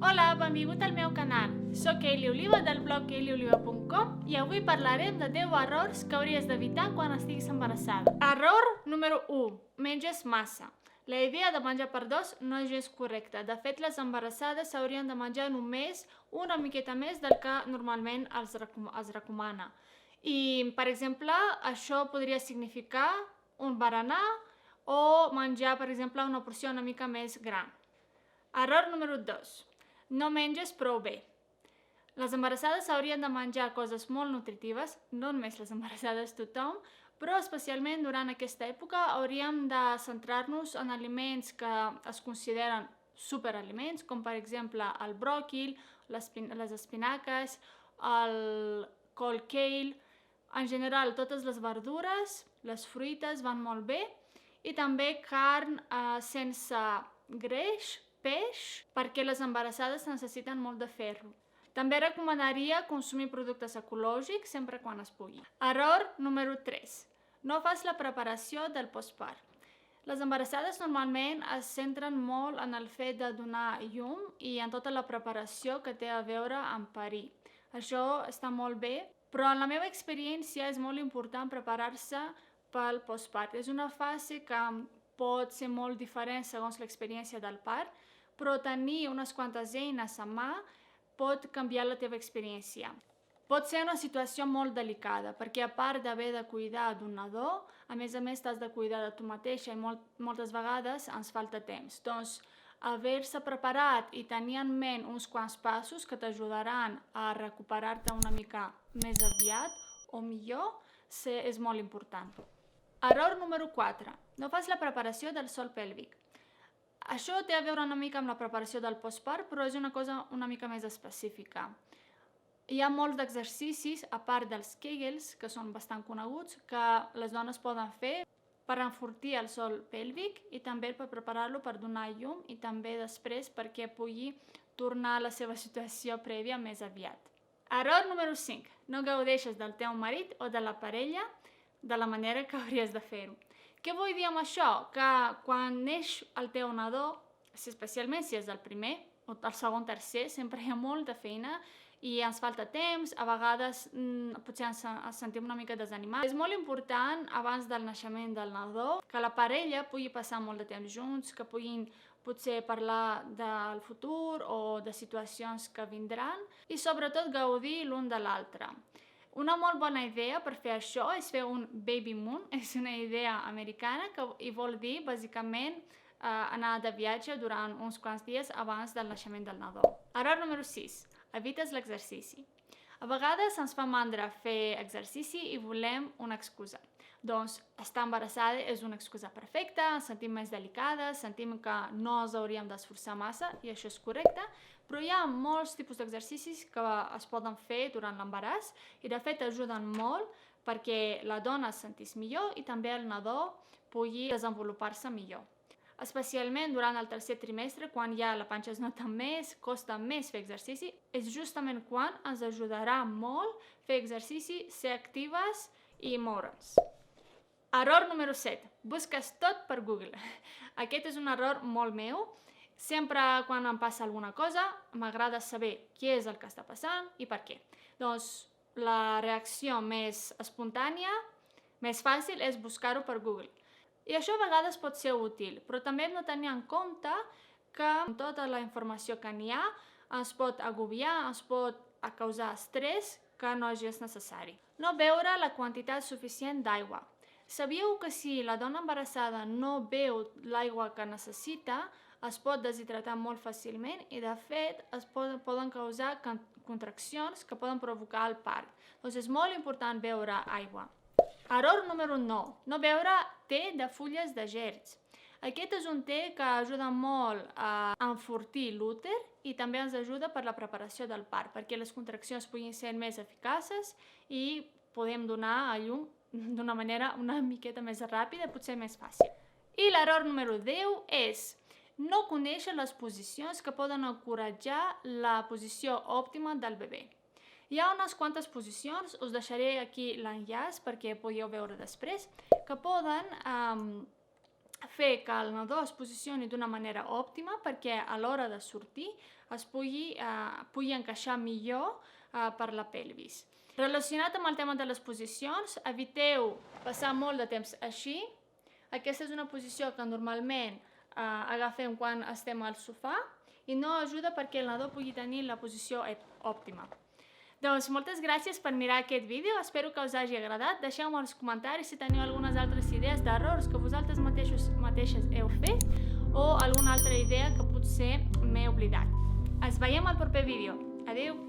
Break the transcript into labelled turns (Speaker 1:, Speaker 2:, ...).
Speaker 1: Hola, benvingut al meu canal. Soc Eili Oliva del blog eilioliva.com i avui parlarem de 10 errors que hauries d'evitar quan estiguis embarassada. Error número 1. Menges massa. La idea de menjar per dos no és gens correcta. De fet, les embarassades s'haurien de menjar només una miqueta més del que normalment es recomana. I, per exemple, això podria significar un berenar o menjar, per exemple, una porció una mica més gran. Error número 2. No menges prou bé. Les embarassades haurien de menjar coses molt nutritives, no només les embarassades, tothom, però especialment durant aquesta època hauríem de centrar-nos en aliments que es consideren superaliments, com per exemple el bròquil, les espinaques, el col kale, en general totes les verdures, les fruites van molt bé, i també carn sense greix, peix, perquè les embarassades necessiten molt de ferro. També recomanaria consumir productes ecològics sempre quan es pugui. Error número 3. No fas la preparació del postpart. Les embarassades normalment es centren molt en el fet de donar llum i en tota la preparació que té a veure amb parir. Això està molt bé, però en la meva experiència és molt important preparar-se pel postpart. És una fase que pot ser molt diferent segons l'experiència del part, però tenir unes quantes eines a mà pot canviar la teva experiència. Pot ser una situació molt delicada, perquè a part d'haver de cuidar d'un nadó, a més t'has de cuidar de tu mateixa i moltes vegades ens falta temps. Doncs haver-se preparat i tenir en ment uns quants passos que t'ajudaran a recuperar-te una mica més aviat o millor és molt important. Error número 4. No fas la preparació del sòl pèlvic. Això té a veure una mica amb la preparació del postpart, però és una cosa una mica més específica. Hi ha molts d'exercicis, a part dels Kegels, que són bastant coneguts, que les dones poden fer per enfortir el sòl pèlvic i també per preparar-lo per donar llum i també després perquè pugui tornar a la seva situació prèvia més aviat. Error número 5. No gaudeixes del teu marit o de la parella de la manera que hauries de fer-ho. Què vull dir amb això? Que quan neix el teu nadó, especialment si és el primer o el segon, tercer, sempre hi ha molta feina i ens falta temps, a vegades potser ens sentim una mica desanimats. És molt important, abans del naixement del nadó, que la parella pugui passar molt de temps junts, que puguin potser parlar del futur o de situacions que vindran i sobretot gaudir l'un de l'altre. Una molt bona idea per fer això és fer un baby moon, és una idea americana que vol dir, bàsicament, anar de viatge durant uns quants dies abans del naixement del nadó. Error número 6. Evites l'exercici. A vegades ens fa mandra fer exercici i volem una excusa. Doncs estar embarassada és una excusa perfecta, ens sentim més delicades, sentim que no ens hauríem d'esforçar massa i això és correcte, però hi ha molts tipus d'exercicis que es poden fer durant l'embaràs i de fet ajuden molt perquè la dona es sentís millor i també el nadó pugui desenvolupar-se millor. Especialment durant el tercer trimestre, quan ja la panxa es nota més, costa més fer exercici, és justament quan ens ajudarà molt fer exercici, ser actives i moure'ns. Error número 7. Busques tot per Google. Aquest és un error molt meu. Sempre quan em passa alguna cosa, m'agrada saber què és el que està passant i per què. Doncs la reacció més espontània, més fàcil, és buscar-ho per Google. I això a vegades pot ser útil, però també hem de tenir en compte que amb tota la informació que n'hi ha ens pot agobiar, ens pot causar estrès que no és necessari. No beure la quantitat suficient d'aigua. Sabíeu que si la dona embarassada no beu l'aigua que necessita, es pot deshidratar molt fàcilment i de fet es poden causar contraccions que poden provocar el part. Doncs és molt important beure aigua. Error número 9. No beure te de fulles de gerds. Aquest és un te que ajuda molt a enfortir l'úter i també ens ajuda per la preparació del part, perquè les contraccions puguin ser més eficaces i podem donar a llum d'una manera una miqueta més ràpida, potser més fàcil. I l'error número 10 és no conèixer les posicions que poden encoratjar la posició òptima del bebè. Hi ha unes quantes posicions, us deixaré aquí l'enllaç perquè podeu veure després, que poden fer que el nadó es posicioni d'una manera òptima perquè a l'hora de sortir es pugui encaixar millor per la pelvis. Relacionat amb el tema de les posicions, eviteu passar molt de temps així. Aquesta és una posició que normalment agafem quan estem al sofà i no ajuda perquè el nadó pugui tenir la posició òptima. Doncs moltes gràcies per mirar aquest vídeo, espero que us hagi agradat. Deixeu-me als comentaris si teniu algunes altres idees d'errors que vosaltres mateixes heu fet o alguna altra idea que potser m'he oblidat. Ens veiem al proper vídeo. Adéu!